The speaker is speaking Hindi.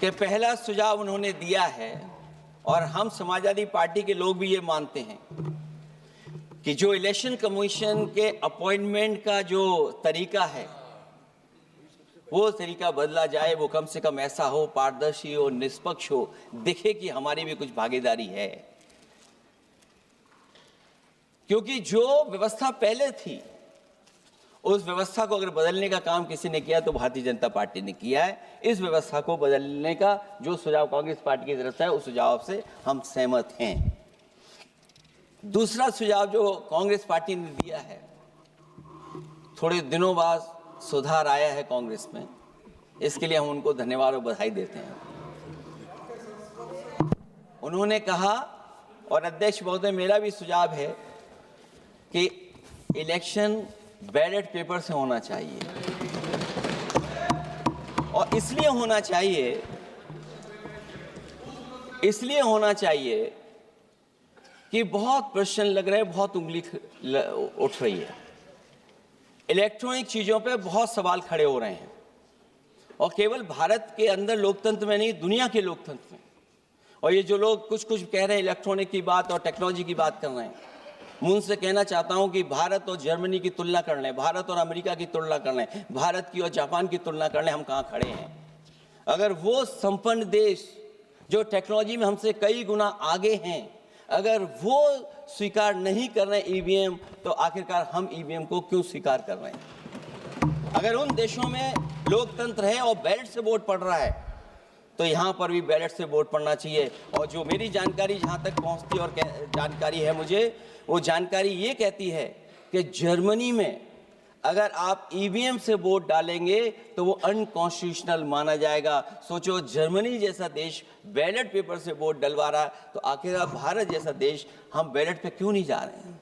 कि पहला सुझाव उन्होंने दिया है और हम समाजवादी पार्टी के लोग भी ये मानते हैं कि जो इलेक्शन कमीशन के अपॉइंटमेंट का जो तरीका है वो तरीका बदला जाए। वो कम से कम ऐसा हो, पारदर्शी हो, निष्पक्ष हो, दिखे कि हमारी भी कुछ भागीदारी है। क्योंकि जो व्यवस्था पहले थी उस व्यवस्था को अगर बदलने का काम किसी ने किया तो भारतीय जनता पार्टी ने किया है। इस व्यवस्था को बदलने का जो सुझाव कांग्रेस पार्टी की तरफ से है उस सुझाव से हम सहमत हैं। दूसरा सुझाव जो कांग्रेस पार्टी ने दिया है, थोड़े दिनों बाद सुधार आया है कांग्रेस में, इसके लिए हम उनको धन्यवाद और बधाई देते हैं। उन्होंने कहा, और अध्यक्ष महोदय मेरा भी सुझाव है कि इलेक्शन बैलेट पेपर से होना चाहिए। और इसलिए होना चाहिए कि बहुत प्रश्न लग रहे हैं, बहुत उंगली उठ रही है, इलेक्ट्रॉनिक चीजों पे बहुत सवाल खड़े हो रहे हैं, और केवल भारत के अंदर लोकतंत्र में नहीं, दुनिया के लोकतंत्र में। और ये जो लोग कुछ कह रहे हैं इलेक्ट्रॉनिक की बात और टेक्नोलॉजी की बात कर रहे हैं, मैं उनसे कहना चाहता हूं कि भारत और जर्मनी की तुलना कर लें, भारत और अमेरिका की तुलना कर लें, भारत की और जापान की तुलना कर लें, हम कहां खड़े हैं। अगर वो संपन्न देश जो टेक्नोलॉजी में हमसे कई गुना आगे हैं, अगर वो स्वीकार नहीं कर रहे ईवीएम, तो आखिरकार हम ईवीएम को क्यों स्वीकार कर रहे हैं। अगर उन देशों में लोकतंत्र है और बैलेट से वोट पड़ रहा है तो यहाँ पर भी बैलेट से वोट पड़ना चाहिए। और जो मेरी जानकारी जहाँ तक पहुँचती और जानकारी है मुझे, वो जानकारी ये कहती है कि जर्मनी में अगर आप ईवीएम से वोट डालेंगे तो वो अनकॉन्स्टिट्यूशनल माना जाएगा। सोचो, जर्मनी जैसा देश बैलेट पेपर से वोट डलवा रहा है, तो आखिर भारत जैसा देश हम बैलेट पे क्यों नहीं जा रहे हैं।